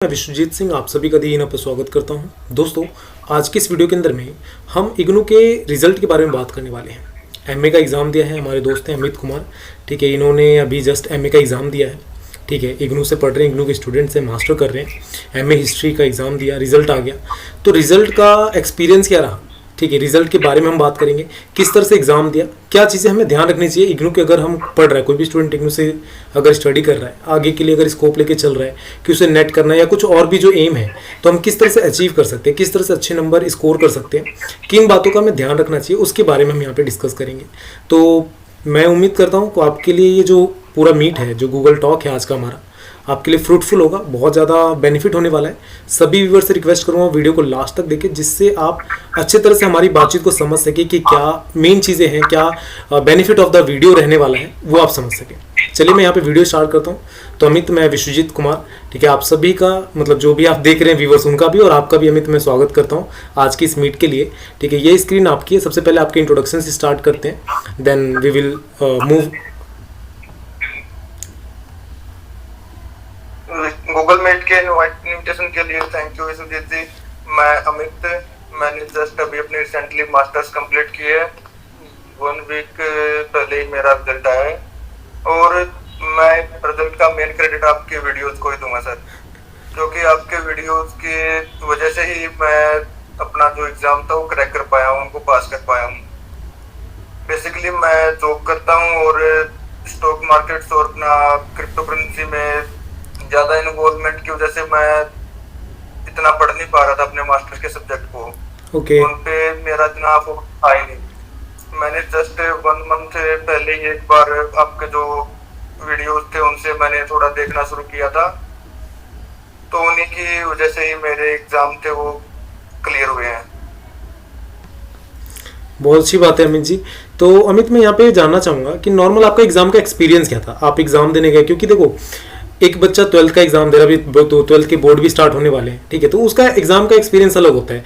मैं विश्वजीत सिंह आप सभी का यहाँ पर स्वागत करता हूं। दोस्तों, आज के इस वीडियो के अंदर में हम इग्नू के रिज़ल्ट के बारे में बात करने वाले हैं। एमए का एग्ज़ाम दिया है हमारे दोस्त हैं अमित कुमार। ठीक है, इन्होंने अभी जस्ट एमए का एग्ज़ाम दिया है। ठीक है, इग्नू से पढ़ रहे हैं, इग्नू के स्टूडेंट्स हैं, मास्टर कर रहे हैं। एमए हिस्ट्री का एग्ज़ाम दिया, रिज़ल्ट आ गया। तो रिज़ल्ट का एक्सपीरियंस क्या रहा? ठीक है, रिजल्ट के बारे में हम बात करेंगे, किस तरह से एग्जाम दिया, क्या चीज़ें हमें ध्यान रखनी चाहिए इग्नू के। अगर हम पढ़ रहा है, कोई भी स्टूडेंट इग्नू से अगर स्टडी कर रहा है, आगे के लिए अगर स्कोप लेके चल रहा है कि उसे नेट करना है या कुछ और भी जो एम है, तो हम किस तरह से अचीव कर सकते हैं, किस तरह से अच्छे नंबर स्कोर कर सकते हैं, किन बातों का हमें ध्यान रखना चाहिए, उसके बारे में हम यहाँ पर डिस्कस करेंगे। तो मैं उम्मीद करता हूँ कि आपके लिए ये जो पूरा मीट है, जो गूगल टॉक है आज का हमारा, आपके लिए फ्रूटफुल होगा, बहुत ज़्यादा बेनिफिट होने वाला है। सभी व्यूअर से रिक्वेस्ट करूँगा वीडियो को लास्ट तक देखें, जिससे आप अच्छे तरह से हमारी बातचीत को समझ सकें कि क्या मेन चीज़ें हैं, क्या बेनिफिट ऑफ द वीडियो रहने वाला है, वो आप समझ सकें। चलिए मैं यहाँ पे वीडियो स्टार्ट करता हूँ। तो अमित, मैं विश्वजीत कुमार, ठीक है, आप सभी का मतलब जो भी आप देख रहे हैं व्यूअर्स, उनका भी और आपका भी अमित मैं स्वागत करता हूँ आज की इस मीट के लिए। ठीक है, ये स्क्रीन आपकी है। सबसे पहले आपके इंट्रोडक्शन से स्टार्ट करते हैं, then we will move. Google Meet के इनविटेशन के लिए थैंक यू विश्वजीत जी। मैं अमित, मैंने जस्ट अभी अपनी रिसेंटली मास्टर्स कंप्लीट किए है। 1 वीक पहले ही मेरा रिजल्ट आया है और मैं रिजल्ट का मेन क्रेडिट आपके वीडियोस को ही दूंगा सर, क्योंकि आपके वीडियोस की वजह से ही मैं अपना जो एग्जाम था वो क्रैक कर पाया हूँ, उनको पास कर पाया हूँ। बेसिकली मैं जॉब करता हूँ और स्टॉक मार्केट्स और अपना क्रिप्टो करेंसी में ज़्यादा इन्वॉल्वमेंट की वजह से मैं इतना पढ़ नहीं पा रहा था अपने मास्टर्स के सब्जेक्ट को। उन पे मेरा इतना फोकस आया नहीं। मैंने जस्ट 1 मंथ पहले ही एक बार आपके जो वीडियोस थे उनसे मैंने थोड़ा देखना शुरू किया था, तो उन्हीं की वजह से ही मेरे एग्जाम थे वो क्लियर हुए हैं। बहुत अच्छी बात है अमित जी। तो अमित, मैं यहाँ पे जानना चाहूँगा कि नॉर्मल आपका एग्जाम का एक्सपीरियंस क्या था? आप एग्जाम देने गए, क्योंकि देखो एक बच्चा 12th का एग्जाम दे रहा है, अभी तो 12th के बोर्ड भी स्टार्ट होने वाले हैं। ठीक है, तो उसका एग्जाम का एक्सपीरियंस अलग होता है।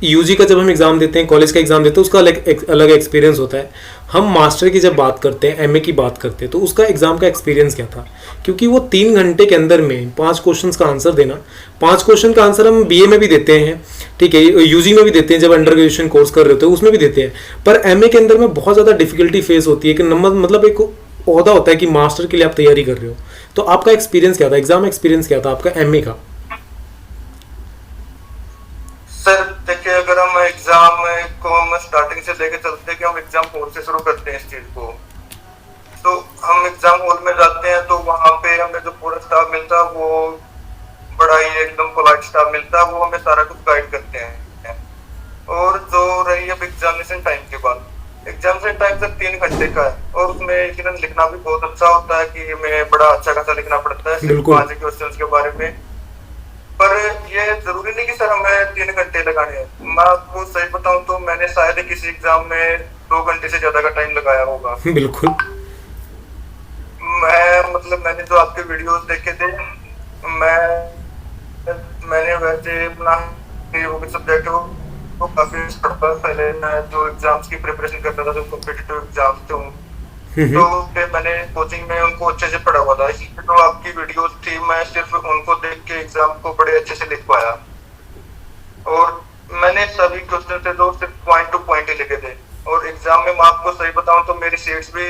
यूजी का जब हम एग्जाम देते हैं, कॉलेज का एग्जाम देते हैं, उसका अलग एक्सपीरियंस होता है। हम मास्टर की जब बात करते हैं, एमए की बात करते हैं, तो उसका एग्जाम का एक्सपीरियंस क्या था? क्योंकि वो 3 घंटे के अंदर में 5 क्वेश्चन का आंसर देना। 5 क्वेश्चन का आंसर हम बीए में भी देते हैं, ठीक है, यूजी में भी देते हैं, जब अंडर ग्रेजुएशन कोर्स कर रहे होते हैं उसमें भी देते हैं। पर एमए के अंदर में बहुत ज़्यादा डिफिकल्टी फेस होती है कि नंबर मतलब एक ओहदा होता है कि मास्टर के लिए आप तैयारी कर रहे हो। तो आपका एक्सपीरियंस क्या था, एग्जाम एक्सपीरियंस क्या था आपका एमए का? सर देखिए, अगर हम एग्जाम को हम स्टार्टिंग से लेके चलते हैं कि हम एग्जाम हॉल से शुरू करते हैं इस चीज को, तो हम एग्जाम हॉल में जाते हैं तो वहाँ पे हमें जो पूरा स्टाफ मिलता है वो बड़ा ही एकदम पोलाइट स्टाफ मिलता है, वो हमें सारा कुछ गाइड करते हैं। और जो रही अब एग्जामिनेशन टाइम के बाद, एग्जामिनेशन टाइम सर 3 घंटे का है और उसमें यकीनन लिखना भी बहुत अच्छा होता है कि हमें बड़ा अच्छा खासा लिखना पड़ता है सिर्फ 5 क्वेश्चंस के बारे में। पर ये जरूरी नहीं कि सर हमें 3 घंटे लगाने हैं। मैं आपको सही बताऊं तो मैंने शायद किसी एग्जाम में 2 घंटे से ज्यादा का टाइम लगाया होगा। बिल्कुल। मैंने जो आपके वीडियोस देखे थे, मैंने वैसे अपना सब्जेक्ट वो काफी पढ़ता। पहले मैं जो एग्जाम्स की प्रिपरेशन करता था, जो कॉम्पिटिटिव एग्जाम्स थे, तो फिर मैंने कोचिंग में उनको अच्छे से पढ़ा हुआ था, इसलिए तो आपकी वीडियोस थी मैं सिर्फ उनको देख के एग्जाम को बड़े अच्छे से लिख पाया। और मैंने सभी क्वेश्चन थे जो सिर्फ पॉइंट टू पॉइंट ही लिखे थे। और एग्जाम में मैं आपको सही बताऊं तो मेरी सीट्स भी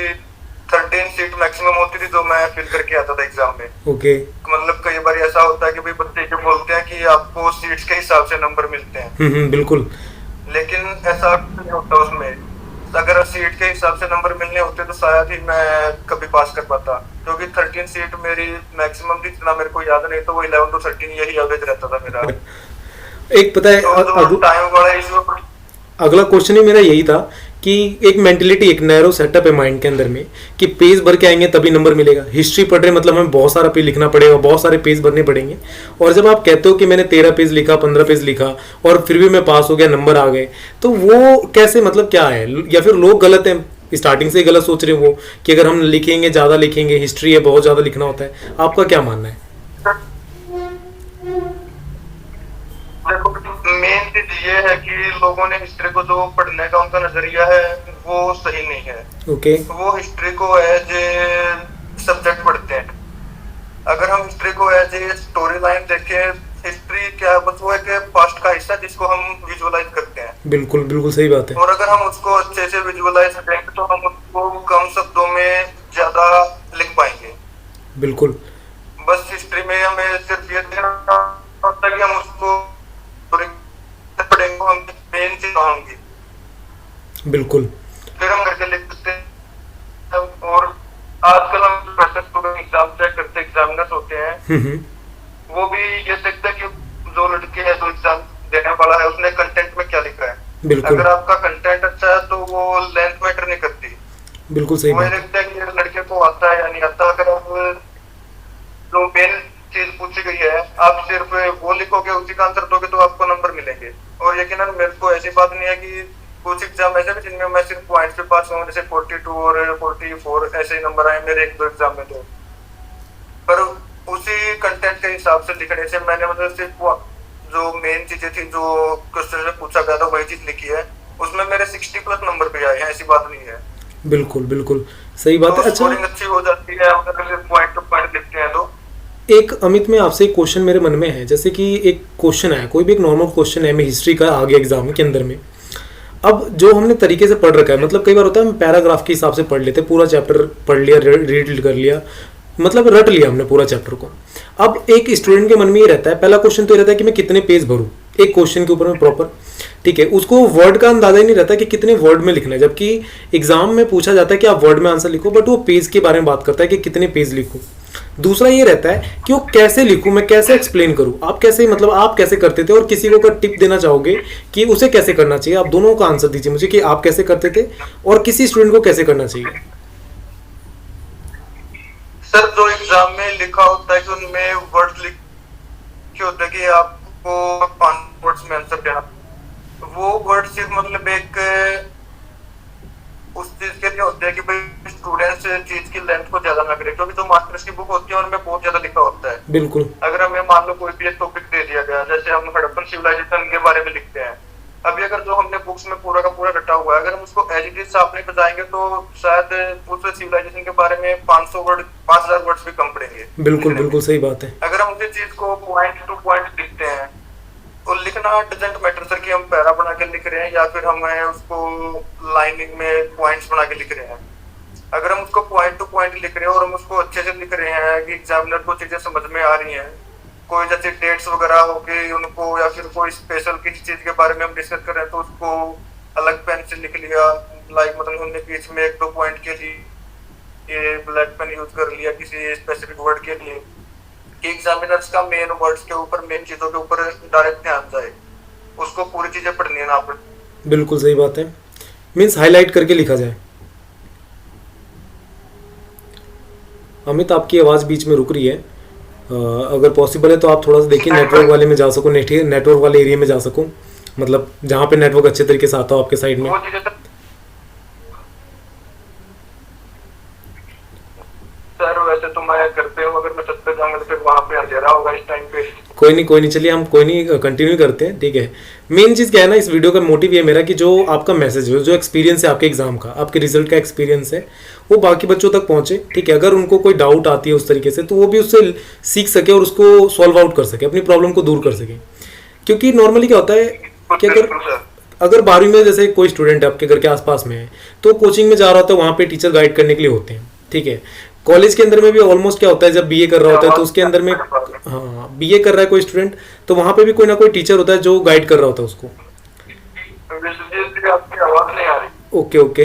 13 सीट मैक्सिमम होती थी जो मैं फिल करके आता था एग्जाम में। मतलब कई बार ऐसा होता है कि भाई बच्चे जो बोलते हैं कि आपको सीट्स के हिसाब से नंबर मिलते हैं। बिल्कुल। लेकिन ऐसा नहीं होता उसमें। अगर सीट के हिसाब से नंबर मिलने होते तो शायद ही मैं कभी पास कर पाता, क्योंकि 13 सीट मेरी मैक्सिमम थी, जितना मेरे को याद नहीं, तो वो 11 to 13 यही एवरेज रहता था मेरा। एक पता है तो टाइम वाला इशू। अगला क्वेश्चन ही मेरा यही था कि एक मेंटेलिटी, एक नैरो सेटअप है माइंड के अंदर में कि पेज भर के आएंगे तभी नंबर मिलेगा। हिस्ट्री पढ़ रहे मतलब हमें बहुत सारा पेज लिखना पड़ेगा, बहुत सारे पेज भरने पड़ेंगे। और जब आप कहते हो कि मैंने 13 पेज लिखा, 15 पेज लिखा और फिर भी मैं पास हो गया, नंबर आ गए, तो वो कैसे, मतलब क्या है? या फिर लोग गलत हैं, स्टार्टिंग से गलत सोच रहे हो वो कि अगर हम लिखेंगे, ज़्यादा लिखेंगे, हिस्ट्री है बहुत ज़्यादा लिखना होता है। आपका क्या मानना है? मेन चीज ये है कि लोगों ने हिस्ट्री को जो पढ़ने का उनका नजरिया है वो सही नहीं है। ओके। वो हिस्ट्री को एज सब्जेक्ट पढ़ते हैं अगर हम हिस्ट्री को एज ए स्टोरी लाइन देखें, हिस्ट्री क्या है, बस वो एक पास्ट का हिस्सा जिसको हम विजुअलाइज करते हैं। बिल्कुल बिल्कुल सही बात है। और अगर हम उसको अच्छे से विजुअलाइज करेंगे तो हम उसको कम शब्दों में ज्यादा लिख पाएंगे। बिल्कुल। बस हिस्ट्री में हमें सिर्फ ये देखना होता है कि हम उसको पढ़ेंगे, हम मेन चीज होंगी, बिल्कुल। फिर हम करके लिख सकते हैं। और आजकल हम एग्जाम चेक करते एग्जामिनर्स होते हैं, वो भी ये देखते हैं कि जो लड़के है जो एग्जाम देने वाला है उसने कंटेंट में क्या लिखा है। बिल्कुल। अगर आपका कंटेंट अच्छा है तो वो लेंथ मैटर नहीं करती। बिल्कुल सही वो ये बात। देखते हैं कि लड़के को आता है या नहीं आता। अगर आप जो मेन चीज पूछी गई है आप सिर्फ वो लिखोगे, उसी का आंसर दोगे तो आपको नंबर मिलेंगे। और यकीनन मेरे को ऐसी बात नहीं है कि कुछ एग्जाम ऐसे भी जिनमें मैं सिर्फ पॉइंट्स पे पास हुआ, जैसे 42 और 44 ऐसे ही नंबर आए मेरे एक दो एग्जाम में। तो पर उसी कंटेंट के हिसाब से लिखने से मैंने मतलब सिर्फ जो मेन चीजें थी जो क्वेश्चन में पूछा गया था वही चीज लिखी है, उसमें मेरे 60+ नंबर पे आए हैं। ऐसी बात नहीं है। बिल्कुल बिल्कुल सही बात है। अच्छा, स्कोरिंग अच्छी हो जाती है अगर सिर्फ पॉइंट टू पॉइंट लिखते हैं तो। एक अमित में आपसे एक क्वेश्चन मेरे मन में है, जैसे कि एक क्वेश्चन है, कोई भी एक नॉर्मल क्वेश्चन है, मैं हिस्ट्री का आ गया एग्जाम के अंदर में। अब जो हमने तरीके से पढ़ रखा है, मतलब कई बार होता है हम पैराग्राफ के हिसाब से पढ़ लेते हैं, पूरा चैप्टर पढ़ लिया, रीड कर लिया, मतलब रट लिया हमने पूरा चैप्टर को। अब एक स्टूडेंट के मन में ये रहता है, पहला क्वेश्चन तो ये रहता है कि मैं कितने पेज भरूं एक क्वेश्चन के ऊपर में प्रॉपर, ठीक है। उसको वर्ड का अंदाजा ही नहीं रहता कि कितने वर्ड में लिखना है, जबकि एग्जाम में पूछा जाता है कि आप वर्ड में आंसर लिखो, बट वो पेज के बारे में बात करता है कि कितने पेज लिखूं। दूसरा ये रहता है कि वो कैसे लिखूं, मैं कैसे एक्सप्लेन करूं, आप कैसे, मतलब आप कैसे करते थे, और किसी को अगर टिप देना चाहोगे कि उसे कैसे करना चाहिए, आप दोनों का आंसर दीजिए मुझे कि आप कैसे करते थे और किसी स्टूडेंट को कैसे करना चाहिए। सर जो एग्जाम में लिखा होता है कि उनमें वर्ड लिखे होते हैं कि आपको 5 वर्ड्स में आंसर देना, वो वर्ड सिर्फ मतलब एक उस चीज के लिए होते हैं कि भाई स्टूडेंट्स चीज की लेंथ को ज्यादा ना करे, क्योंकि जो मास्टर्स की बुक होती है उनमें बहुत ज्यादा लिखा होता है। बिल्कुल। अगर हमें मान लो कोई भी एक टॉपिक दे दिया गया, जैसे हम हड़प्पन सिविलाइजेशन के बारे में लिखते हैं, अभी अगर जो हमने बुक्स में पूरा का पूरा रटा हुआ है अगर हम उसको एज इट इज सामने बजाएंगे तो शायद उस सिविलाइजेशन के बारे में 500 वर्ड 5000 वर्ड्स भी कम पड़ेंगे। बिल्कुल बिल्कुल सही बात है। अगर हम उसी चीज को पॉइंट टू पॉइंट लिखते हैं और लिखना डजंट मैटर सर कि हम पैरा बना के लिख रहे हैं या फिर हम उसको लाइनिंग में पॉइंट्स बना के लिख रहे हैं। अगर हम उसको पॉइंट टू पॉइंट लिख रहे हैं और हम उसको अच्छे से लिख रहे हैं कि एग्जामिनर को चीजें समझ में आ रही हैं, कोई जैसे डेट्स वगैरह हो गई उनको, या फिर कोई स्पेशल किसी चीज के बारे में हम डिस्कस कर रहे हैं तो उसको अलग पेन से लिख लिया, लाइक मतलब हमने बीच में 1-2 पॉइंट के लिए ये ब्लैक पेन यूज कर लिया किसी स्पेसिफिक वर्ड के लिए, कि एग्जामिनर्स का मेन वर्ड्स के ऊपर, मेन चीजों के ऊपर डायरेक्ट ध्यान जाए, उसको पूरी चीजें पढ़नी है ना पढ़। बिल्कुल सही बात है, मीन्स हाईलाइट करके लिखा जाए। अमित आपकी आवाज़ बीच में रुक रही है, अगर पॉसिबल है तो आप थोड़ा सा देखिए नेटवर्क वाले में जा सको, नेटवर्क वाले एरिया में जा सको, मतलब जहाँ पे नेटवर्क अच्छे तरीके से आता हो आपके साइड में। सर वैसे तो मैं घर पे हूँ, अगर मैं छत पे जाऊंगा तो फिर वहाँ पे अंधेरा होगा इस टाइम पे। कोई नहीं, चलिए हम कोई नहीं कंटिन्यू करते हैं, ठीक है। मेन चीज़ क्या है ना, इस वीडियो का मोटिव ये मेरा कि जो आपका मैसेज है, जो एक्सपीरियंस है आपके एग्जाम का, आपके रिजल्ट का एक्सपीरियंस है, वो बाकी बच्चों तक पहुंचे, ठीक है। अगर उनको कोई डाउट आती है उस तरीके से तो वो भी उससे सीख सके और उसको सॉल्व आउट कर सके, अपनी प्रॉब्लम को दूर कर सके। क्योंकि नॉर्मली क्या होता है कि अगर 12वीं में जैसे कोई स्टूडेंट है आपके घर के आसपास में है तो कोचिंग में जा रहा होता है, वहाँ पे टीचर गाइड करने के लिए होते हैं, ठीक है। कॉलेज के अंदर में भी ऑलमोस्ट क्या होता है, जब बीए कर रहा होता है तो उसके अंदर में, हाँ बीए कर रहा है कोई स्टूडेंट तो वहाँ पे भी कोई ना कोई टीचर होता है जो गाइड कर रहा होता है उसको। आपकी आवाज नहीं आ रही। ओके,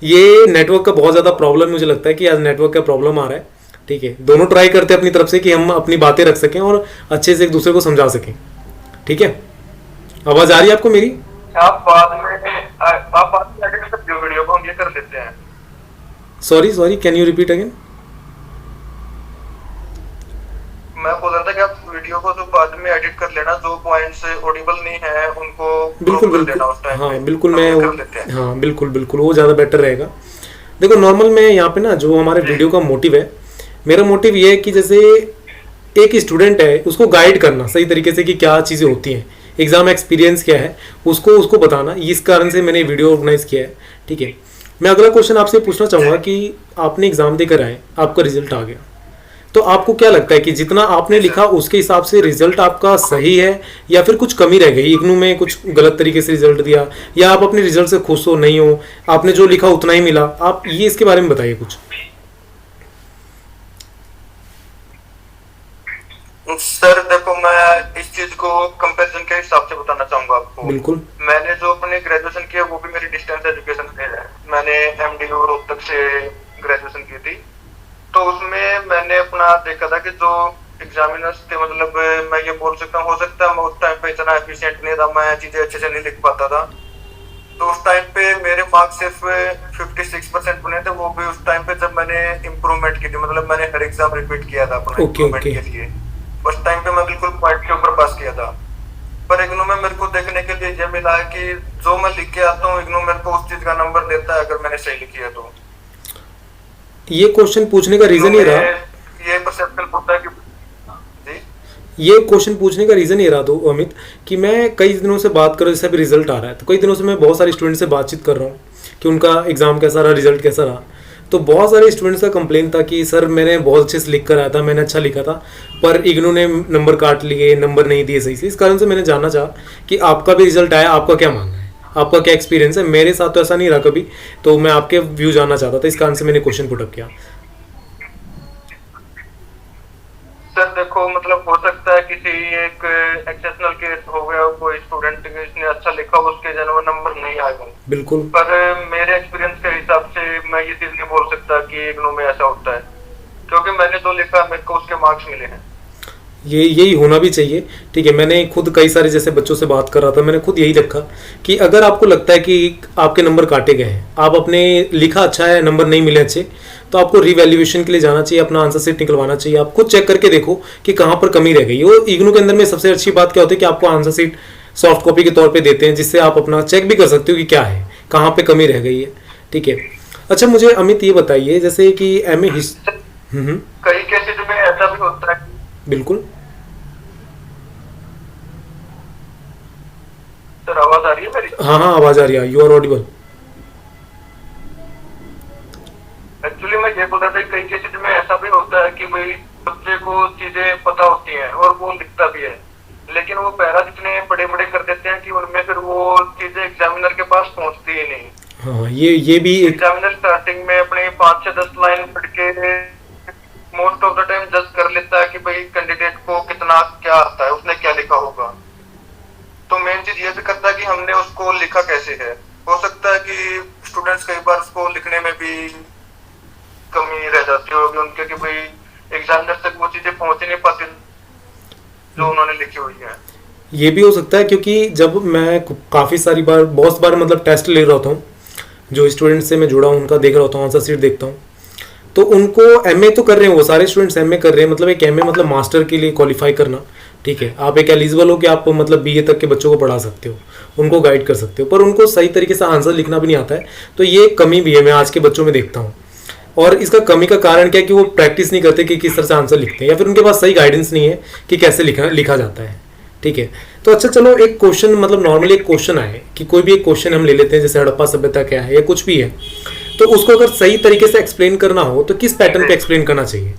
ये नेटवर्क का बहुत ज़्यादा प्रॉब्लम, मुझे लगता है कि आज नेटवर्क का प्रॉब्लम आ रहा है, ठीक है। दोनों ट्राई करते हैं अपनी तरफ से कि हम अपनी बातें रख सकें और अच्छे से एक दूसरे को समझा सकें, ठीक है। आवाज़ आ रही है आपको मेरी? आप बाद में वीडियो को हम ये कर लेते हैं। Sorry, can you repeat again? मैं बोल रहा था कि आप वीडियो को तो बाद में एडिट कर लेना, जो पॉइंट्स ऑडिबल नहीं है उनको बिल्कुल, हाँ बिल्कुल, मैं हाँ बिल्कुल वो ज़्यादा बेटर रहेगा। देखो नॉर्मल मैं यहाँ पे ना, जो हमारे वीडियो का मोटिव है, मेरा मोटिव ये है कि जैसे एक स्टूडेंट है उसको गाइड करना सही तरीके से कि क्या चीज़ें होती हैं, एग्जाम एक्सपीरियंस क्या है उसको बताना, इस कारण से मैंने वीडियो ऑर्गेनाइज किया है, ठीक है। मैं अगला क्वेश्चन आपसे पूछना चाहूँगा कि आपने एग्ज़ाम देकर आए, आपका रिजल्ट आ गया, तो आपको क्या लगता है कि जितना आपने लिखा उसके हिसाब से रिजल्ट आपका सही है, या फिर कुछ कमी रह गई, इग्नू में कुछ गलत तरीके से रिजल्ट दिया, या आप अपने रिजल्ट से खुश हो नहीं हो, आपने जो लिखा उतना ही मिला? आप ये इसके बारे में बताइए कुछ। सर देखो, मैं इस चीज को कंपैरिजन के हिसाब से बताना चाहूंगा आपको। बिल्कुल। मैंने जो अपने ग्रेजुएशन किया वो भी मेरी डिस्टेंस एजुकेशन से है। मैंने एमडीयू रोहतक से ग्रेजुएशन की थी। तो उसमें मैंने अपना देखा था कि जो एग्जामिनर्स थे, मतलब मैं ये बोल सकता हूँ, हो सकता है मैं उस टाइम पे इतना एफिशिएंट नहीं था, मैं चीजें अच्छे से नहीं लिख पाता था। तो उस टाइम पे मेरे मार्क्स सिर्फ 56% बने थे, वो भी उस टाइम पे जब मैंने इम्प्रूवमेंट की थी, मतलब मैंने हर एग्जाम रिपीट किया था अपना इम्प्रूवमेंट के लिए। उस टाइम पे मैं बिल्कुल पॉइंट के ऊपर पास किया था। पर इग्नू में मेरे को देखने के लिए ये मिला है कि जो मैं लिख के आता हूँ, इग्नू मेरे को उस चीज का नंबर देता है अगर मैंने सही लिखी है तो। ये क्वेश्चन पूछने का रीजन ये रहा, ये परसेप्शन होता है कि ये क्वेश्चन पूछने का रीज़न ये रहा तो अमित, कि मैं कई दिनों से बात कर रहा हूँ, जैसे अभी रिजल्ट आ रहा है, तो कई दिनों से मैं बहुत सारे स्टूडेंट से बातचीत कर रहा हूँ कि उनका एग्ज़ाम कैसा रहा, रिजल्ट कैसा रहा। तो बहुत सारे स्टूडेंट्स का कंप्लेन था कि सर मैंने बहुत अच्छे से लिख कर आया था, मैंने अच्छा लिखा था, पर इग्नू ने नंबर काट लिए, नंबर नहीं दिए सही से। इस कारण से मैंने जानना चाहा कि आपका भी रिजल्ट आया, आपका क्या मानना है, आपका क्या एक्सपीरियंस है? मेरे साथ तो ऐसा नहीं रहा कभी, तो मैं आपके व्यू जानना चाहता था, इस कारण से मैंने क्वेश्चन पुटअप किया। सर देखो, मतलब हो सकता है किसी एक एक्सेप्शनल केस हो गया, कोई स्टूडेंट इसने अच्छा लिखा, उसके जन्म नंबर नहीं आएगा। बिल्कुल। पर मेरे एक्सपीरियंस के हिसाब से मैं ये चीज नहीं बोल सकता कि इग्नू में ऐसा होता है, क्योंकि मैंने जो लिखा मेरे को उसके मार्क्स मिले हैं। ये यही होना भी चाहिए। ठीक है, मैंने खुद कई सारे जैसे बच्चों से बात कर रहा था, मैंने खुद यही लिखा कि अगर आपको लगता है कि आपके नंबर काटे गए हैं, आप अपने लिखा अच्छा है, नंबर नहीं मिले अच्छे, तो आपको रिवैल्यूएशन के लिए जाना चाहिए, अपना आंसर शीट निकलवाना चाहिए। आप खुद चेक करके देखो कि कहाँ पर कमी रह गई। वो इग्नू के अंदर में सबसे अच्छी बात क्या होती है कि आपको आंसर शीट सॉफ्ट कॉपी के तौर पे देते हैं, जिससे आप अपना चेक भी कर सकते हो कि क्या है, कहाँ पे कमी रह गई है। ठीक है, अच्छा मुझे अमित ये बताइए, जैसे कि एम ए कई केसेस में ऐसा भी होता है। बिल्कुल सर आवाज आ रही है मेरी? हाँ हाँ, आवाज आ रही है, यू आर ऑडिबल। एक्चुअली मैं ये बोल रहा था, कई केसेस में ऐसा भी होता है कि भाई बच्चे को चीजें पता होती हैं और वो लिखता भी है, लेकिन वो पैराज इतने बड़े बड़े कर देते हैं कि उनमें फिर वो चीजें एग्जामिनर के पास पहुंचती ही नहीं। हाँ, ये भी एक एग्जामिनर स्टार्टिंग में अपने 5 से 10 लाइन पढ़ के मोस्ट ऑफ द टाइम जज कर लेता है कि भाई कैंडिडेट को कितना क्या आता है, उसने क्या लिखा होगा। तो मेन चीज ये भी करता है कि हमने उसको लिखा कैसे है। हो सकता है कि स्टूडेंट्स कई बार उसको लिखने में भी कमी रह जाती होगी उनके, कि भाई एग्जामिनर तक वो चीजें पहुंच नहीं पाती जो उन्होंने लिखी हुई है। ये भी हो सकता है, क्योंकि जब मैं काफ़ी सारी बार, बहुत बार मतलब टेस्ट ले रहा होता हूँ, जो स्टूडेंट से मैं जुड़ा हूँ उनका देख रहा होता हूँ, आंसर शीट देखता हूँ, तो उनको एमए तो कर रहे हैं, वो सारे स्टूडेंट्स एमए कर रहे हैं, मतलब एक एमए मतलब मास्टर के लिए क्वालिफाई करना। ठीक है, आप एक एलिजिबल हो कि आप मतलब बीए तक के बच्चों को पढ़ा सकते हो, उनको गाइड कर सकते हो, पर उनको सही तरीके से आंसर लिखना भी नहीं आता है। तो ये कमी भी है, मैं आज के बच्चों में देखता हूँ। और इसका कमी का कारण क्या है कि वो प्रैक्टिस नहीं करते कि किस तरह से आंसर लिखते हैं, या फिर उनके पास सही गाइडेंस नहीं है कि कैसे लिखा जाता है। ठीक है, तो अच्छा चलो, एक क्वेश्चन मतलब नॉर्मली एक क्वेश्चन आए कि कोई भी एक क्वेश्चन हम ले लेते हैं, जैसे हड़प्पा सभ्यता क्या है या कुछ भी है, तो उसको अगर सही तरीके से एक्सप्लेन करना हो तो किस पैटर्न पे एक्सप्लेन करना चाहिए?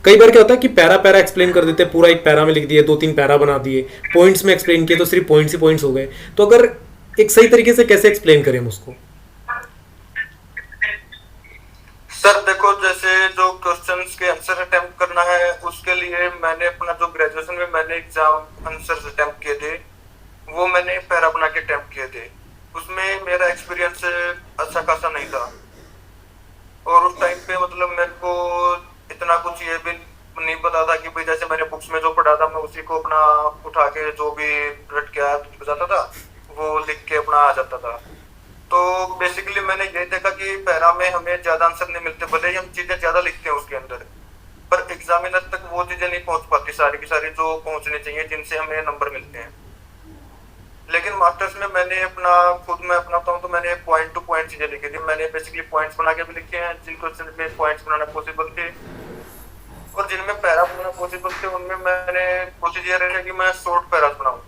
कई बार क्या होता है कि पैरा पैरा एक्सप्लेन कर देते हैं, पूरा एक पैरा में लिख दिए, 2-3 पैरा बना दिए, पॉइंट्स में एक्सप्लेन किए तो सिर्फ पॉइंट्स ही पॉइंट्स हो गए। तो अगर एक सही तरीके से कैसे एक्सप्लेन करें हम उसको? सर देखो, जैसे जो क्वेश्चंस के आंसर अटेम्प्ट करना है, उसके लिए मैंने अपना जो ग्रेजुएशन में मैंने एग्जाम आंसर अटेम्प्ट किए थे, वो मैंने पैरा बना के अटेम्प्ट किए थे। उसमें मेरा एक्सपीरियंस अच्छा खासा नहीं था, और उस टाइम पे मतलब मेरे को इतना कुछ ये भी नहीं पता था कि भाई जैसे मैंने बुक्स में जो पढ़ा था मैं उसी को अपना उठा के जो भी रट के आ जाता था वो लिख के अपना आ जाता था। तो बेसिकली मैंने ये देखा कि पैरा में हमें ज्यादा आंसर नहीं मिलते, भले ही हम चीजें ज्यादा लिखते हैं उसके अंदर, पर एग्जामिनर तक वो चीजें नहीं पहुंच पाती सारी की सारी जो पहुंचनी चाहिए, जिनसे हमें नंबर मिलते हैं। लेकिन मास्टर्स में मैंने अपना खुद मैं अपना बताऊं तो मैंने पॉइंट टू पॉइंट चीजें लिखी थी। मैंने बेसिकली पॉइंट्स बना के भी लिखे हैं, जिन क्वेश्चन में पॉइंट्स बनाना पॉसिबल थे, और जिनमें पैरा बनाना पॉसिबल थे उनमें मैंने कोशिश ये रखी कि मैं शॉर्ट पैरास बनाऊं,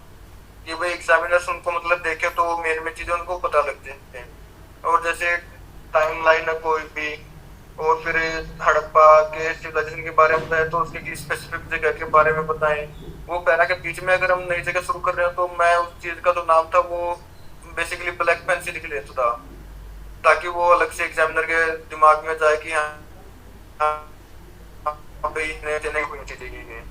कि भाई एग्जामिनर्स उनको मतलब देखे तो मेन में चीजें उनको पता लग जाते हैं। और जैसे टाइम लाइन है कोई भी, और फिर हड़प्पा के सिविलाइजेशन के बारे में बताया, तो उसकी स्पेसिफिक जगह के बारे में बताएं। वो पैरा के बीच में अगर हम नई जगह शुरू कर रहे हो तो मैं उस चीज का जो नाम था वो बेसिकली ब्लैक पेन से लिख लेता था, ताकि वो अलग से एग्जामिनर के दिमाग में जाए कि हाँ चीजें।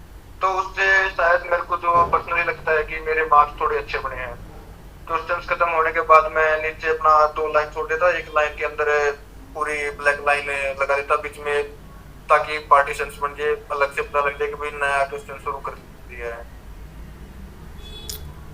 तो उससे शायद मेरे को जो पर्सनली लगता है कि मेरे मार्क्स थोड़े अच्छे बने हैं। क्वेश्चंस खत्म होने के बाद मैं नीचे अपना 2 लाइन छोड़ देता, एक लाइन के अंदर पूरी ब्लैक लाइन लगा देता बीच में, ताकि पार्टीशंस बन जाए, अलग से पता लग जाए कि भाई नया क्वेश्चन शुरू कर दिया है।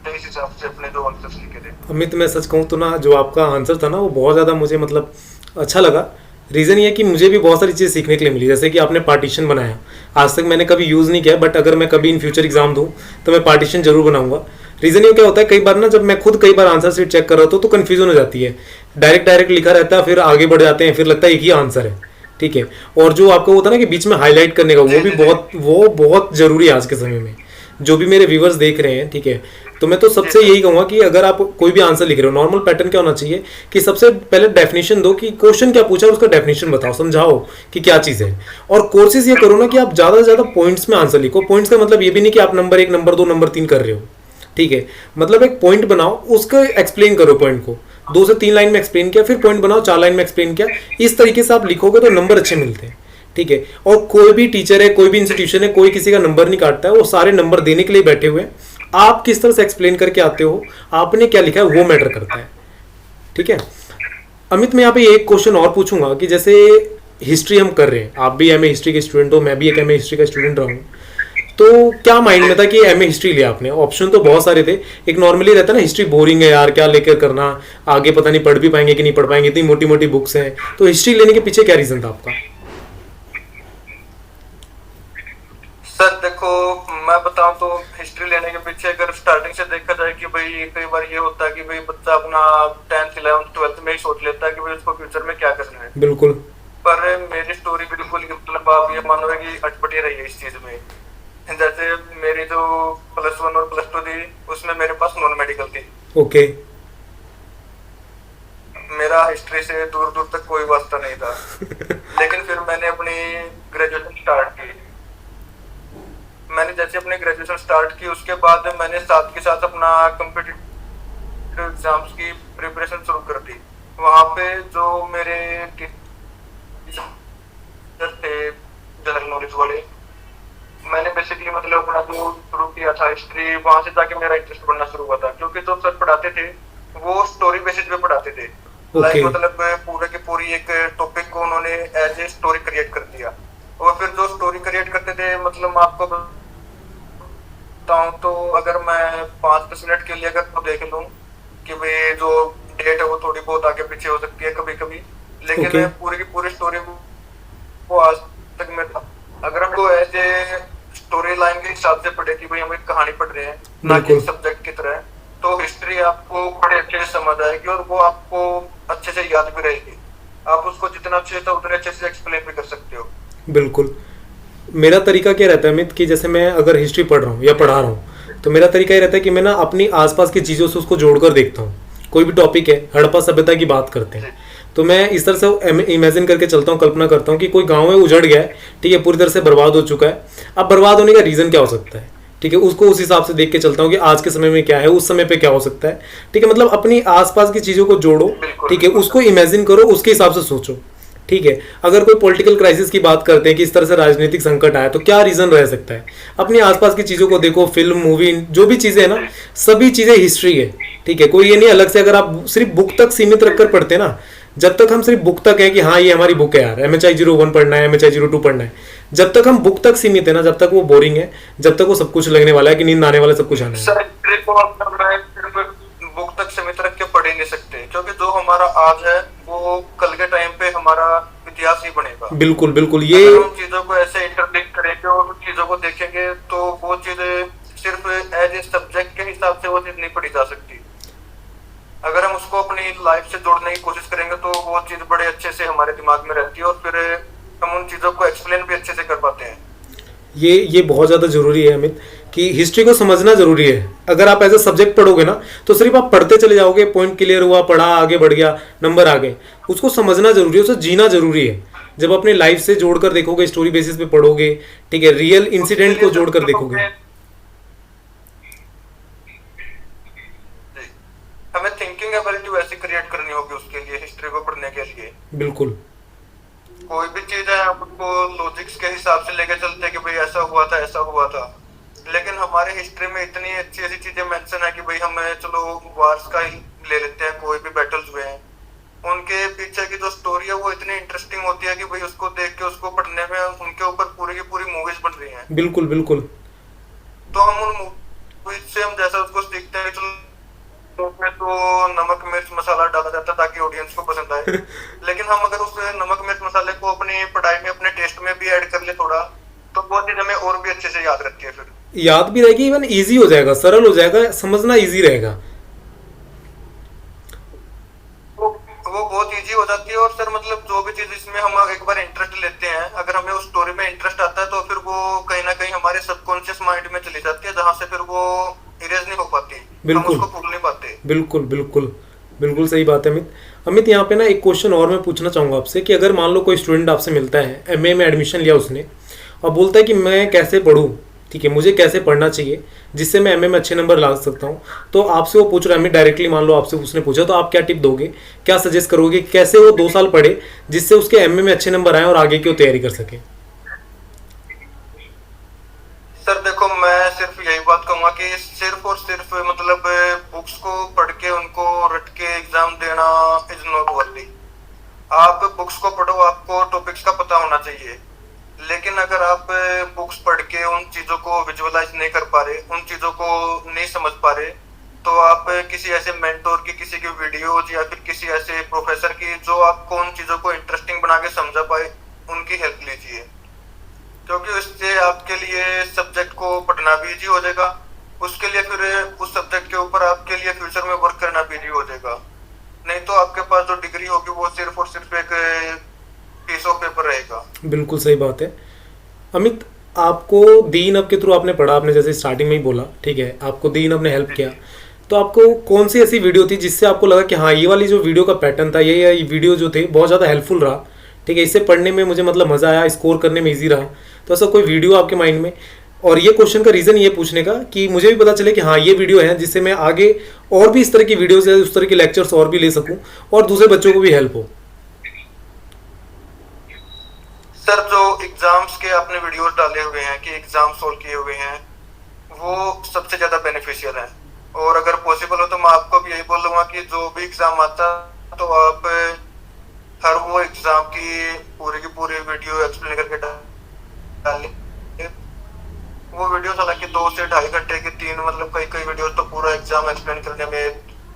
तो इस हिसाब से अपने 2 आंसर्स लिखे थे। अमित, मैं सच कहूँ तो ना, जो आपका आंसर था ना वो बहुत ज़्यादा मुझे मतलब अच्छा लगा। रीज़न ये है कि मुझे भी बहुत सारी चीज़ें सीखने के लिए मिली, जैसे कि आपने पार्टीशन बनाया। आज तक मैंने कभी यूज़ नहीं किया, बट अगर मैं कभी इन फ्यूचर एग्जाम दूँ तो मैं पार्टीशन जरूर बनाऊंगा। रीज़न ये क्या होता है, कई बार ना जब मैं खुद कई बार आंसर शीट चेक कर रहा होता हूँ तो कन्फ्यूजन हो जाती है। डायरेक्ट लिखा रहता है, फिर आगे बढ़ जाते हैं, फिर लगता है एक ही आंसर है। ठीक है। और जो आपको होता है ना कि बीच में हाईलाइट करने का, वो बहुत ज़रूरी है आज के समय में। जो भी मेरे व्यूवर्स देख रहे हैं, ठीक है, तो मैं तो सबसे यही कहूंगा कि अगर आप कोई भी आंसर लिख रहे हो, नॉर्मल पैटर्न क्या होना चाहिए कि सबसे पहले डेफिनेशन दो कि क्वेश्चन क्या पूछा है, उसका डेफिनेशन बताओ, समझाओ कि क्या चीज़ है। और कोशिश ये करो ना कि आप ज़्यादा से ज़्यादा पॉइंट्स में आंसर लिखो। पॉइंट्स का मतलब ये भी नहीं कि आप नंबर 1, नंबर 2, नंबर 3 कर रहे हो। ठीक है, मतलब एक पॉइंट बनाओ, उसका एक्सप्लेन करो, पॉइंट को 2 से 3 लाइन में एक्सप्लेन किया, फिर पॉइंट बनाओ 4 लाइन में एक्सप्लेन किया। इस तरीके से आप लिखोगे तो नंबर अच्छे मिलते हैं। ठीक है। और कोई भी टीचर है, कोई भी इंस्टीट्यूशन है, कोई किसी का नंबर नहीं काटता है, वो सारे नंबर देने के लिए बैठे हुए हैं। आप किस तरह से एक्सप्लेन करके आते हो, आपने क्या लिखा है, वो मैटर करता है। ठीक है। अमित, मैं यहाँ पे एक क्वेश्चन और पूछूंगा कि जैसे हिस्ट्री हम कर रहे हैं, आप भी एमए हिस्ट्री के स्टूडेंट हो, मैं भी एक एमए हिस्ट्री का स्टूडेंट रहा हूँ, तो क्या माइंड में था कि एमए हिस्ट्री लिया आपने? ऑप्शन तो बहुत सारे थे। एक नॉर्मली रहता है ना, हिस्ट्री बोरिंग है यार, क्या लेकर करना, आगे पता नहीं पढ़ भी पाएंगे कि नहीं पढ़ पाएंगे, इतनी मोटी मोटी बुक्स हैं। तो हिस्ट्री लेने के पीछे क्या रीजन था आपका? सर देखो, मैं बताऊं तो हिस्ट्री लेने के पीछे अगर स्टार्टिंग से देखा जाए कि भाई कई बार ये होता है कि भाई बच्चा अपना 10th 11th 12th में ही सोच लेता है कि भाई उसको फ्यूचर में क्या करना है। बिल्कुल। पर मेरी स्टोरी बिल्कुल मतलब आप ये मानो कि अटपटी रही है इस चीज में। जैसे मेरी जो +1 और +2 थी, उसमें मेरे पास नॉन मेडिकल थी। ओके। मेरा हिस्ट्री से दूर दूर तक कोई वास्ता नहीं था। लेकिन फिर मैंने अपनी ग्रेजुएशन स्टार्ट की। मैंने जैसे अपनी ग्रेजुएशन स्टार्ट की, उसके बाद मैंने साथ के साथ अपना कॉम्पिटिटिव एग्जाम्स की प्रिपरेशन शुरू कर दी। वहाँ पे जो मेरे टीचर थे जनरल नॉलेज वाले, मैंने बेसिकली मतलब अपना जो शुरू किया था हिस्ट्री, वहां से जाके मेरा इंटरेस्ट बढ़ना शुरू हुआ था। क्योंकि जो सर पढ़ाते थे वो स्टोरी बेसिस पे पढ़ाते थे। लाइक मतलब पूरे की पूरी एक टॉपिक को उन्होंने एज ए स्टोरी क्रिएट कर दिया। और फिर जो स्टोरी क्रिएट करते थे, मतलब आपको बताऊं तो अगर मैं 5-10 मिनट के लिए अगर तो देख लूं कि भाई जो डेट है वो थोड़ी बहुत आगे पीछे हो सकती है कभी कभी, लेकिन मैं पूरी की पूरी स्टोरी को आज तक में अगर हमको ऐसे स्टोरी लाइन के हिसाब से पढ़े कि भाई हम एक कहानी पढ़ रहे हैं, ना कि सब्जेक्ट की तरह, तो हिस्ट्री आपको बड़े अच्छे से समझ आएगी और वो आपको अच्छे से याद भी रहेगी। आप उसको जितना अच्छे से उतने अच्छे से एक्सप्लेन भी कर सकते हो। बिल्कुल। मेरा तरीका क्या रहता है अमित, कि जैसे मैं अगर हिस्ट्री पढ़ रहा हूँ या पढ़ा रहा हूँ, तो मेरा तरीका ये रहता है कि मैं ना अपनी आसपास की चीज़ों से उसको जोड़कर देखता हूँ। कोई भी टॉपिक है, हड़प्पा सभ्यता की बात करते हैं, तो मैं इस तरह से इमेजिन करके चलता हूँ, कल्पना करता हूँ कि कोई गाँव है उजड़ गया है, ठीक है, पूरी तरह से बर्बाद हो चुका है। अब बर्बाद होने का रीज़न क्या हो सकता है, ठीक है, उसको उस हिसाब से देख के चलता हूँ कि आज के समय में क्या है, उस समय पे क्या हो सकता है। ठीक है, मतलब अपनी आसपास की चीज़ों को जोड़ो, ठीक है, उसको इमेजिन करो, उसके हिसाब से सोचो। ठीक है, अगर कोई पॉलिटिकल क्राइसिस की बात करते हैं कि इस तरह से राजनीतिक संकट आया, तो क्या रीजन रह सकता है, अपने आसपास की चीज़ों को देखो, फिल्म मूवी जो भी चीज़ें हैं ना, सभी चीज़ें हिस्ट्री है। ठीक है, कोई ये नहीं अलग से, अगर आप सिर्फ बुक तक सीमित रखकर पढ़ते हैं ना, जब तक हम सिर्फ बुक तक है कि हाँ ये हमारी बुक है यार, MHI 01 पढ़ना है, MHI 02 पढ़ना है, जब तक हम बुक तक सीमित है ना, जब तक वो बोरिंग है, जब तक वो सब कुछ लगने वाला है कि नींद आने वाला सब कुछ आना है। बुक तक सीमित रख के पढ़ ही नहीं सकते, क्योंकि जो हमारा आज है वो कल के टाइम पे हमारा इतिहास ही बनेगा। बिल्कुल बिल्कुल। ये अगर हम चीजों को ऐसे इंटरप्रेट करेंगे और उन चीजों को देखेंगे तो वो चीज सिर्फ एज ए सब्जेक्ट के हिसाब से वो चीज नहीं पढ़ी जा सकती। अगर हम उसको अपनी लाइफ से जोड़ने की कोशिश करेंगे तो वो चीज बड़े अच्छे से हमारे दिमाग में रहती है और फिर हम उन चीजों को एक्सप्लेन भी अच्छे से कर पाते हैं। ये बहुत ज़्यादा ज़रूरी है अमित, कि हिस्ट्री को समझना ज़रूरी है। अगर आप एज ए सब्जेक्ट पढ़ोगे ना, तो सिर्फ आप पढ़ते चले जाओगे, पॉइंट क्लियर हुआ, पढ़ा, आगे बढ़ गया, नंबर आ गए, उसको समझना ज़रूरी है, उसे जीना ज़रूरी है। जब अपने लाइफ से जोड़कर देखोगे, स्टोरी बेसिस पे पढ़ोगे, ठीक है, रियल इंसिडेंट को जोड़कर देखोगे। हमें थिंकिंग एबिलिटी वैसे क्रिएट करनी होगी उसके लिए, हिस्ट्री को पढ़ने के लिए। बिल्कुल कोई भी चीज है हम उसको लॉजिक्स के हिसाब से लेके चलते हैं कि भाई ऐसा हुआ था ऐसा हुआ था, लेकिन हमारे हिस्ट्री में इतनी अच्छी ऐसी चीजें मेंशन है कि भाई हम चलो वार्स का ही ले लेते हैं, कोई भी बैटल्स हुए हैं उनके पीछे की जो स्टोरी है वो इतनी इंटरेस्टिंग होती है कि भाई उसको देख के उसको पढ़ने में उनके ऊपर पूरी की पूरी मूवीज बन रही हैं। बिल्कुल बिल्कुल। तो हम उन मूवीज से हम जैसा उसको सीखते हैं, चलो उसमें तो नमक मिर्च मसाला डाला जाता है ताकि ऑडियंस को पसंद आए, लेकिन हम अगर उस नमक मिर्च मसाले को अपनी पढ़ाई में अपने टेस्ट में भी ऐड कर ले थोड़ा, तो वो चीज हमें और भी अच्छे से याद रहती है, फिर याद भी रहेगी, इवन इजी हो जाएगा, सरल हो जाएगा, समझना इजी रहेगा। वो बहुत इजी हो जाती है। और सर मतलब जो भी चीज इसमें हम एक बार इंटरेस्ट लेते हैं, अगर हमें उस स्टोरी में इंटरेस्ट आता है तो फिर वो कहीं ना कहीं हमारे सबकॉन्शियस माइंड में चली जाती है, जहां से फिर वो इरेज नहीं हो पाती, हम उसको भूल नहीं पाते। बिल्कुल बिल्कुल बिल्कुल सही बात है अमित। अमित यहाँ पे ना एक क्वेश्चन और मैं पूछना चाहूँगा आपसे कि अगर मान लो कोई स्टूडेंट आपसे मिलता है, एमए में एडमिशन लिया उसने, और बोलता है कि मैं कैसे पढूं, ठीक है, मुझे कैसे पढ़ना चाहिए जिससे मैं एमए में अच्छे नंबर ला सकता हूँ, तो आपसे वो पूछ रहा है, अमित डायरेक्टली मान लो आपसे उसने पूछा, तो आप क्या टिप दोगे, क्या सजेस्ट करोगे कि कैसे वो 2 साल पढ़े जिससे उसके एमए में अच्छे नंबर आए और आगे की वो तैयारी कर सके? सर देखो मैं सिर्फ यही बात कहूंगा कि सिर्फ और सिर्फ मतलब बुक्स को पढ़ के उनको रट के एग्जाम देना इज नॉट वर्दी। आप बुक्स को पढ़ो, आपको टॉपिक्स का पता होना चाहिए, लेकिन अगर आप बुक्स पढ़ के उन चीजों को विजुअलाइज नहीं कर पा रहे, उन चीजों को नहीं समझ पा रहे, तो आप किसी ऐसे मेंटोर की, किसी की वीडियोज या फिर किसी ऐसे प्रोफेसर की जो आपको उन चीजों को इंटरेस्टिंग बना के समझा पाए, उनकी हेल्प लीजिए, क्योंकि उससे आपके लिए सब्जेक्ट को पढ़ना भी इजी हो जाएगा, उसके लिए फिर उस सब्जेक्ट के ऊपर आपके लिए फ्यूचर में वर्क करना भी इजी हो जाएगा। नहीं तो आपके पास जो डिग्री होगी वो सिर्फ और सिर्फ एक पीस ऑफ पेपर रहेगा। बिल्कुल सही बात है अमित। आपको दीन अब के थ्रू आपने पढ़ा, आपने जैसे स्टार्टिंग में ही बोला, ठीक है, आपको दीन अब ने हेल्प किया, तो आपको कौन सी ऐसी वीडियो थी जिससे आपको लगा कि हाँ ये वाली जो वीडियो का पैटर्न था, ये वीडियो जो थे बहुत ज़्यादा हेल्पफुल रहा, ठीक है, इससे पढ़ने में मुझे मतलब मज़ा आया, स्कोर करने में ईजी रहा? तो ऐसा कोई वीडियो आपके माइंड में? और ये क्वेश्चन का रीज़न ये पूछने का कि मुझे भी पता चले कि हाँ ये वीडियो है जिससे मैं आगे और भी इस तरह की वीडियोस है, उस तरह के लेक्चर्स और भी ले सकूं और दूसरे बच्चों को भी हेल्प हो। सर जो एग्जाम्स के आपने वीडियोस डाले हुए हैं कि एग्जाम सोल्व किए हुए हैं, वो सबसे ज्यादा बेनिफिशियल है। और अगर पॉसिबल हो तो मैं आपको भी यही बोलूंगा कि जो भी एग्जाम आता तो आप हर वो एग्जाम की पूरी वीडियो एक्सप्लेन करके डालें। वो वीडियोस हालांकि 2 से 2.5 घंटे की, 3 मतलब कई वीडियोस तो पूरा एग्जाम एक्सप्लेन करने में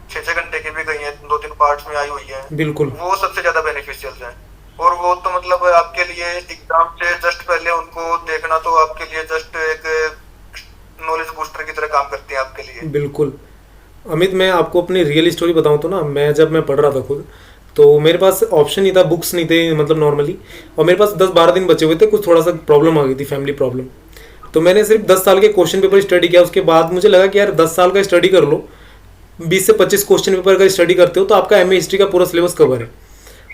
6-6 घंटे की भी गई हैं, 2-3 पार्ट्स में आई हुई है। बिल्कुल, वो सबसे ज्यादा बेनिफिशियल है। और वो तो मतलब आपके लिए एग्जाम से जस्ट पहले उनको देखना तो आपके लिए जस्ट एक नॉलेज बूस्टर की तरह काम करते हैं आपके लिए। बिल्कुल अमित, मैं आपको अपनी रियल स्टोरी बताऊं तो ना, मैं जब मैं पढ़ रहा था खुद, तो मेरे पास ऑप्शन नहीं था, बुक्स नहीं थे मतलब नॉर्मली, और मेरे पास 10-12 दिन बचे हुए थे, कुछ थोड़ा सा प्रॉब्लम आ गई थी, फैमिली प्रॉब्लम। तो मैंने सिर्फ 10 साल के क्वेश्चन पेपर स्टडी किया। उसके बाद मुझे लगा कि यार 10 साल का स्टडी कर लो, 20 से 25 क्वेश्चन पेपर का स्टडी करते हो तो आपका एमए हिस्ट्री का पूरा सिलेबस कवर है,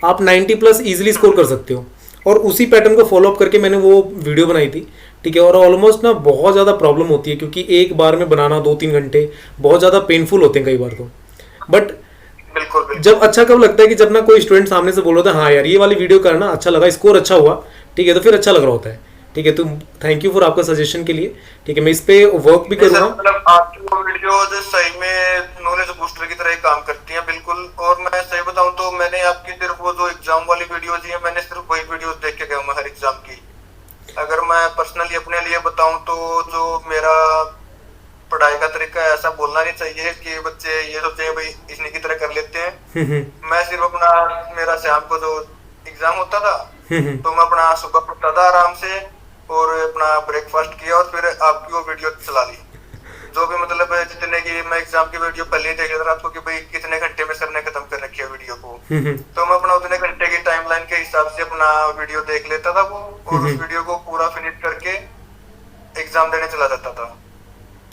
आप 90+ ईजिली स्कोर कर सकते हो। और उसी पैटर्न को फॉलो अप करके मैंने वो वीडियो बनाई थी, ठीक है। और ऑलमोस्ट ना बहुत ज़्यादा प्रॉब्लम होती है क्योंकि एक बार में बनाना 2-3 घंटे बहुत ज़्यादा पेनफुल होते हैं कई बार तो। बट बिल्कुल जब अच्छा कब लगता है कि जब ना कोई स्टूडेंट सामने से बोल रहा था हाँ यार ये वाली वीडियो करना अच्छा लगा, स्कोर अच्छा हुआ, ठीक है, तो फिर अच्छा लग रहा होता है, ठीक है। तो थैंक यू फॉर आपका सजेशन के लिए, ठीक है, मैं इस पे वर्क भी करूँगा। मतलब आपकी वो वीडियोज सही में नॉलेज बूस्टर की तरह ही काम करती हैं, बिल्कुल। और मैं सही बताऊं तो मैंने आपकी सिर्फ वो जो एग्जाम वाली वीडियोज है, मैंने सिर्फ वही वीडियोज देख के गया हूं हर एग्जाम की। अगर मैं पर्सनली अपने लिए बताऊं तो जो मेरा पढ़ाई का तरीका है, ऐसा बोलना नहीं चाहिए कि बच्चे ये सोचते हैं भाई इसने की तरह कर लेते हैं। मैं सिर्फ अपना, मेरा शाम को जो एग्जाम होता था तो मैं अपना सुबह पढ़ता था आराम से और अपना ब्रेकफास्ट किया और फिर आपकी वो वीडियो चला ली। जो भी मतलब जितने की मैं एग्जाम की वीडियो पहले ही देख लेता था आपको कि भाई कितने घंटे में सर ने खत्म कर रखी है वीडियो को, तो मैं अपना उतने घंटे की टाइमलाइन के हिसाब से अपना वीडियो देख लेता था वो, और उस वीडियो को पूरा फिनिश करके एग्जाम देने चला जाता था।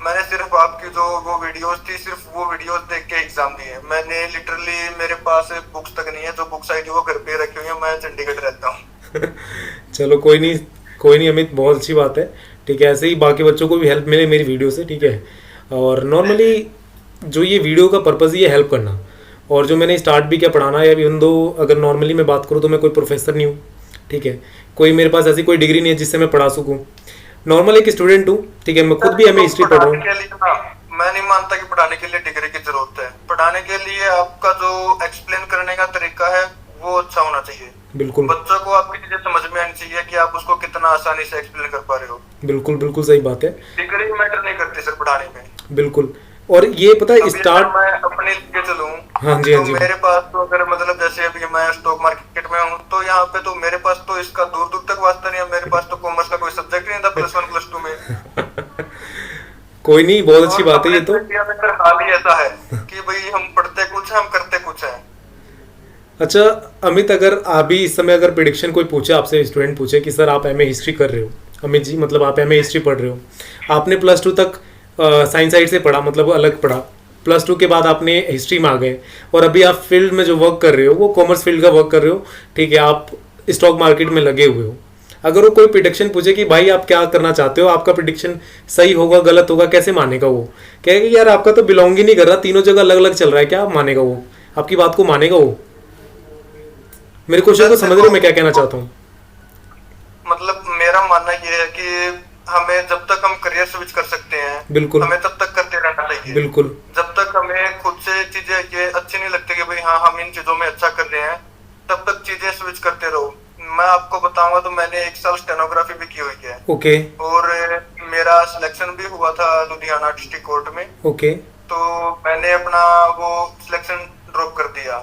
मैंने सिर्फ आपकी जो वो वीडियोस थी, सिर्फ वो वीडियोस देख के एग्जाम दिए। मैंने लिटरली, मेरे पास बुक्स तक नहीं है, जो बुक्स आई थी वो घर पे रखी हुई है, मैं चंडीगढ़ रहता हूँ। चलो कोई नहीं अमित, बहुत अच्छी बात है। ठीक है, ऐसे ही बाकी बच्चों को भी हेल्प मिले मेरी वीडियो से। ठीक है, और नॉर्मली जो ये वीडियो का पर्पज़ ही है हेल्प करना। और जो मैंने स्टार्ट भी किया पढ़ाना, या इवन दो अगर नॉर्मली मैं बात करूँ तो मैं कोई प्रोफेसर नहीं हूँ। ठीक है, कोई मेरे पास ऐसी कोई डिग्री नहीं है जिससे मैं पढ़ा सकूँ। नॉर्मल एक स्टूडेंट हूँ। ठीक है, मैं खुद भी एमए हिस्ट्री पढ़ रहा पढ़ाने हूँ। के लिए ना, मैं नहीं मानता कि पढ़ाने के लिए डिग्री की जरूरत है। पढ़ाने के लिए आपका जो एक्सप्लेन करने का तरीका है वो अच्छा होना चाहिए। बिल्कुल बच्चों को आपकी चीजें समझ में आनी चाहिए कि आप उसको कितना आसानी से एक्सप्लेन कर पा रहे हो। बिल्कुल बिल्कुल सही बात है। डिग्री मैटर नहीं करती सर पढ़ाने में। बिल्कुल। और ये पता है अभी अगर स्टार्ट। मैं अपने लिए चलूं, हाँ जी, हाँ तो जी। मेरे पास तो अगर मतलब जैसे अभी मैं स्टॉक मार्केट में हूँ, तो यहाँ पे तो मेरे पास तो इसका दूर दूर तक वास्ता नहीं है। मेरे पास तो कॉमर्स का कोई सब्जेक्ट नहीं था +1 +2 में। कोई नहीं, बहुत अच्छी और बात है अपने ये तो। इंडिया में सर हाल ही ऐसा है कि भाई हम पढ़ते कुछ है, हम करते कुछ है। अच्छा अमित, अगर अभी इस समय अगर प्रिडिक्शन कोई पूछे आपसे, स्टूडेंट पूछे कि सर आप एमए हिस्ट्री कर रहे हो, अमित जी मतलब आप एमए हिस्ट्री पढ़ रहे हो, आपने +2 तक साइंस साइड से पढ़ा, मतलब अलग पढ़ा, +2 के बाद आपने हिस्ट्री में आ गए, और अभी आप फील्ड में जो वर्क कर रहे हो वो कॉमर्स फील्ड का वर्क कर रहे हो। ठीक है, आप स्टॉक मार्केट में लगे हुए हो। अगर वो कोई प्रिडिक्शन पूछे कि भाई आप क्या करना चाहते हो, आपका प्रिडिक्शन सही होगा गलत होगा, कैसे मानेगा वो? कहेगा कि यार आपका तो बिलोंग ही नहीं कर रहा, तीनों जगह अलग अलग चल रहा है, क्या मानेगा वो? आपकी बात को मानेगा वो? मेरे क्वेश्चन को समझ रहे हो मैं क्या कहना चाहता हूँ? मतलब मेरा मानना ये है कि हमें जब तक हम करियर स्विच कर सकते हैं, बिल्कुल हमें तब तक करते रहना चाहिए। बिल्कुल जब तक हमें खुद से चीजें ये अच्छी नहीं लगती कि भाई हाँ हम इन चीजों में अच्छा कर रहे हैं, तब तक चीजें स्विच करते रहो। मैं आपको बताऊंगा तो मैंने 1 साल स्टेनोग्राफी भी की हुई है, ओके और मेरा सिलेक्शन भी हुआ था लुधियाना डिस्ट्रिक्ट कोर्ट में। ओके तो मैंने अपना वो सिलेक्शन ड्रॉप कर दिया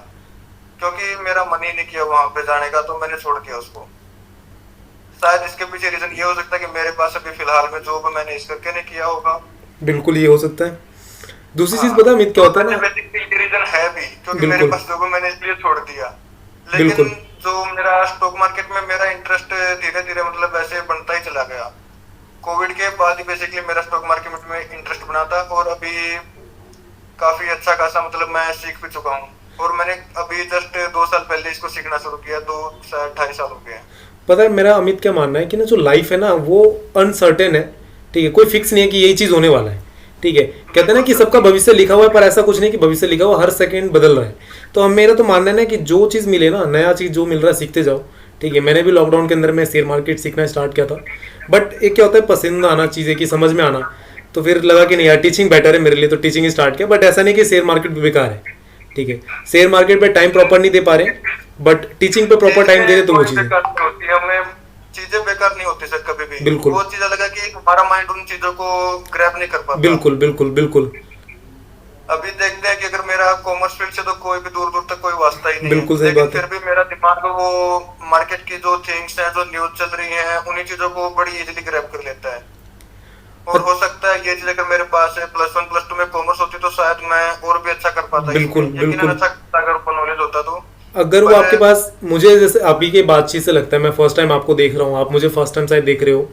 क्योंकि मेरा मन ही नहीं किया वहां पे जाने का, तो मैंने छोड़ दिया उसको। शायद इसके पीछे रीजन ये हो सकता है कि मेरे पास अभी फिलहाल में जॉब मैंने इस करके नहीं किया होगा। बिल्कुल ये हो सकता है। दूसरी चीज हाँ, पता है अमित क्या होता है ना? बेसिकली ये रीजन है भी क्योंकि मेरे बिल्कुल पास जॉब मैंने इसलिए छोड़ दिया। बिल्कुल लेकिन जो मेरा स्टॉक मार्केट में मेरा इंटरेस्ट धीरे धीरे मतलब ऐसे बनता ही चला गया। कोविड के बाद ही बेसिकली मेरा स्टॉक मार्केट में इंटरेस्ट बना था, और अभी काफी अच्छा खासा मतलब मैं सीख भी चुका हूँ। और मैंने अभी जस्ट 2 साल पहले इसको सीखना शुरू किया, 2 से 2.5 साल हो गए हैं। पता है मेरा अमित क्या मानना है कि ना जो लाइफ है ना वो अनसर्टेन है। ठीक है, कोई फिक्स नहीं है कि यही चीज़ होने वाला है। ठीक है, कहते हैं ना कि सबका भविष्य लिखा हुआ है, पर ऐसा कुछ नहीं कि भविष्य लिखा हुआ हर सेकंड बदल रहा है। तो हम मेरा तो मानना है ना कि जो चीज़ मिले ना, नया चीज़ जो मिल रहा है सीखते जाओ। ठीक है, मैंने भी लॉकडाउन के अंदर में शेयर मार्केट सीखना स्टार्ट किया था, बट एक क्या होता है पसंद आना चीज़ें की समझ में आना, तो फिर लगा कि नहीं यार टीचिंग बेटर है मेरे लिए, तो टीचिंग स्टार्ट किया। बट ऐसा नहीं कि शेयर मार्केट भी बेकार है। ठीक है, शेयर मार्केट पे टाइम प्रॉपर नहीं दे पा रहे, बट टीचिंग पे प्रॉपर टाइम दे रहे तो वो चीज़ है। बेकार नहीं होती, हमें चीजें बेकार नहीं होती सर कभी भी। बिल्कुल। वो चीज अलग है कि हमारा माइंड उन चीजों को ग्रैब नहीं कर पाता। बिल्कुल बिल्कुल बिल्कुल अभी देखते हैं कि अगर मेरा कॉमर्स फील्ड से तो कोई भी दूर दूर तक कोई वास्ता ही नहीं बिल्कुल है, सही लेकिन बात है। फिर भी मेरा दिमाग वो मार्केट की जो थिंग्स हैं, जो न्यूज चल रही हैं, उन्हीं चीजों को बड़ी इजीली ग्रैब कर लेता है। और हो सकता है ये चीज अगर मेरे पास है +1 +2 में कॉमर्स होती तो शायद मैं और भी अच्छा कर पाता। बिल्कुल, यकीनन बिल्कुल। अच्छा करता अगर ऊपर नॉलेज होता तो। अगर वो पर आपके पास, मुझे जैसे अभी के बातचीत से लगता है, मैं फर्स्ट टाइम आपको देख रहा हूँ, आप मुझे फर्स्ट टाइम शायद देख रहे हो।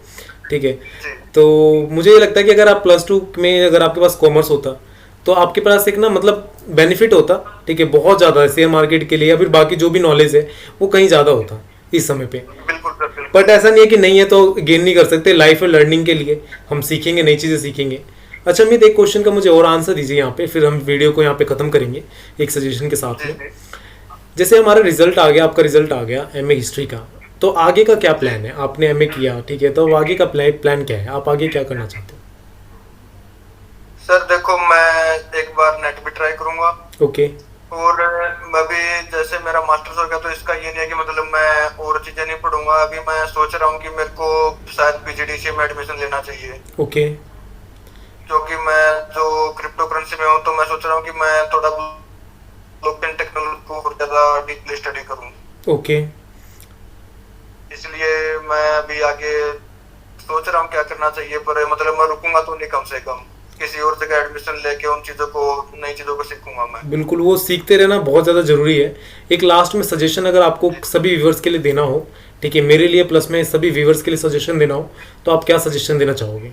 ठीक है, जी तो मुझे ये लगता है कि अगर आप +2 में अगर आपके पास कॉमर्स होता तो आपके पास एक ना मतलब बेनिफिट होता। ठीक है, बहुत ज़्यादा शेयर मार्केट के लिए या फिर बाकी जो भी नॉलेज है वो कहीं ज़्यादा होता इस समय पे। बिल्कुल सर, बिल्कुल। बट ऐसा नहीं है कि नहीं है तो गेन नहीं कर सकते। लाइफ है लर्निंग के लिए, हम सीखेंगे, नई चीज़ें सीखेंगे। अच्छा अमित, एक क्वेश्चन का मुझे और आंसर दीजिए यहाँ पे, फिर हम वीडियो को यहाँ पे ख़त्म करेंगे एक सजेशन के साथ जी में। जी। जैसे हमारा रिजल्ट आ गया, आपका रिजल्ट आ गया एमए हिस्ट्री का, तो आगे का क्या प्लान है? आपने एमए किया, ठीक है, तो अब आगे का प्लान क्या है? आप आगे क्या करना चाहते सर देखो, मैं एक बार नेट भी ट्राई करूंगा, हो? ओके और अभी जैसे मेरा मास्टर्स हो गया तो इसका ये नहीं है कि मतलब मैं और चीजें नहीं पढ़ूंगा। अभी मैं सोच रहा हूँ कि मेरे को शायद पीजीडीसीए में एडमिशन लेना चाहिए, ओके क्योंकि मैं जो क्रिप्टो करेंसी में हूँ, तो मैं सोच रहा हूँ कि मैं थोड़ा ब्लॉकचेन टेक्नोलॉजी को और ज्यादा डीपली स्टडी करूँ। ओके इसलिए मैं अभी आगे सोच रहा हूँ क्या करना चाहिए, पर मतलब मैं रुकूंगा तो नहीं, कम से कम किसी और जगह एडमिशन लेके उन चीजों को, नई चीजों को सीखूंगा मैं। बिल्कुल, वो सीखते रहना बहुत ज़्यादा ज़रूरी है। एक लास्ट में सजेशन अगर आपको सभी व्यूवर्स के लिए देना हो, ठीक है, मेरे लिए प्लस में सभी व्यूवर्स के लिए सजेशन देना हो, तो आप क्या सजेशन देना चाहोगे?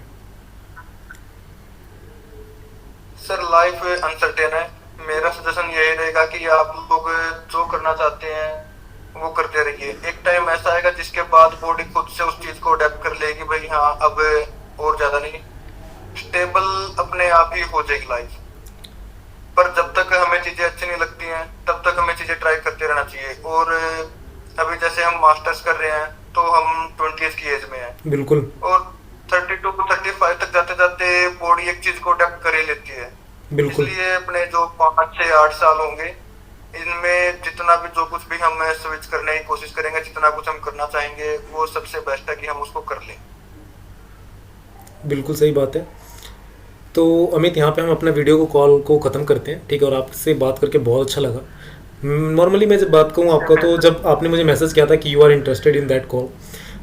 सर लाइफ अनसर्टेन है, मेरा सजेशन यही रहेगा कि आप लोग जो करना चाहते हैं वो करते रहिए। एक टाइम ऐसा आएगा जिसके बाद बॉडी खुद से उस चीज को अडेप्ट कर लेगी, भाई हाँ अब और ज्यादा नहीं, स्टेबल अपने आप ही हो जाएगी लाइफ। पर जब तक हमें चीजें अच्छी नहीं लगती हैं तब तक हमें चीजें ट्राई करते रहना चाहिए। और अभी जैसे हम मास्टर्स कर रहे हैं तो हम 20 की एज में हैं, बिल्कुल, और 32 to 35 तक जाते जाते बॉडी एक चीज को अडेप्ट कर ही लेती है। बिल्कुल, इसलिए अपने जो 5 से 8 साल होंगे इनमें जितना भी जो कुछ भी हम स्विच करने की कोशिश करेंगे, जितना कुछ हम करना चाहेंगे, वो सबसे बेस्ट है कि हम उसको कर लें। बिल्कुल सही बात है। तो अमित, यहाँ पे हम अपना वीडियो को कॉल को ख़त्म करते हैं, ठीक है। और आपसे बात करके बहुत अच्छा लगा। नॉर्मली मैं जब बात कहूँ आपका, तो जब आपने मुझे मैसेज किया था कि you are interested in that call,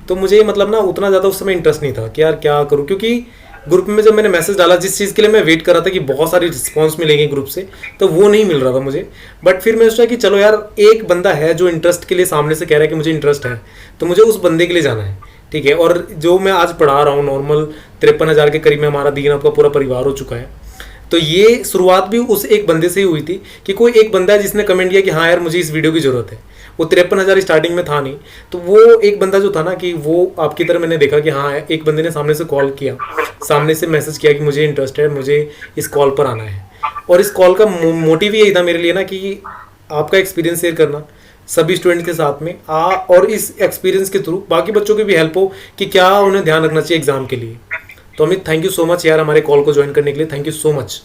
तो मुझे मतलब ना उतना ज़्यादा उस समय इंटरेस्ट नहीं था कि यार क्या करूँ, क्योंकि ग्रुप में जब मैंने मैसेज डाला, जिस चीज़ के लिए मैं वेट कर रहा था कि बहुत सारी रिस्पॉन्स मिलेंगे ग्रुप से, तो वो नहीं मिल रहा था मुझे। बट फिर मैं सोचा कि चलो यार, एक बंदा है जो इंटरेस्ट के लिए सामने से कह रहा है कि मुझे इंटरेस्ट है, तो मुझे उस बंदे के लिए जाना है, ठीक है। और जो मैं आज पढ़ा रहा हूँ, नॉर्मल 53,000 के करीब में हमारा दीन आपका पूरा परिवार हो चुका है। तो ये शुरुआत भी उस एक बंदे से ही हुई थी कि कोई एक बंदा है जिसने कमेंट किया कि हाँ यार मुझे इस वीडियो की ज़रूरत है। वो 53,000 स्टार्टिंग में था नहीं, तो वो एक बंदा जो था ना, कि वो आपकी तरह मैंने देखा कि हाँ एक बंदे ने सामने से कॉल किया, सामने से मैसेज किया कि मुझे इंटरेस्ट है, मुझे इस कॉल पर आना है। और इस कॉल का मोटिव यही था मेरे लिए ना, कि आपका एक्सपीरियंस शेयर करना सभी स्टूडेंट के साथ में और इस एक्सपीरियंस के थ्रू बाकी बच्चों की भी हेल्प हो कि क्या उन्हें ध्यान रखना चाहिए एग्जाम के लिए। तो Amit, thank you so much यार हमारे कॉल को ज्वाइन करने के लिए। थैंक यू सो मच,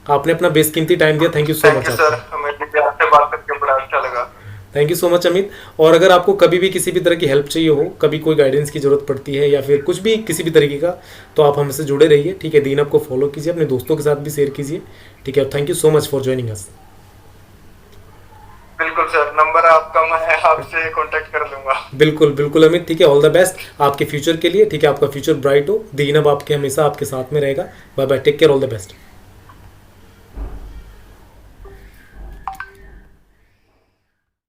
आपने अपना बेशकीमती टाइम दिया। Thank you so much sir, हमें भी आपसे बात करके बड़ा अच्छा लगा। Thank you so much Amit. और अगर आपको कभी भी किसी भी तरह की हेल्प चाहिए हो, कभी कोई गाइडेंस की जरूरत पड़ती है या फिर कुछ भी किसी भी तरीके का, तो आप हमसे जुड़े रहिए, ठीक है। दीन आपको फॉलो कीजिए, अपने दोस्तों के साथ भी शेयर कीजिए, ठीक है। Thank you so much for joining us. बिल्कुल सर, नंबर आपका, मैं आपसे कांटेक्ट कर लूंगा। बिल्कुल बिल्कुल अमित, ठीक है। ऑल द बेस्ट आपके फ्यूचर के लिए, ठीक है। आपका फ्यूचर ब्राइट हो। दीन अब आपके हमेशा आपके साथ में रहेगा। Bye bye, take care, all the best.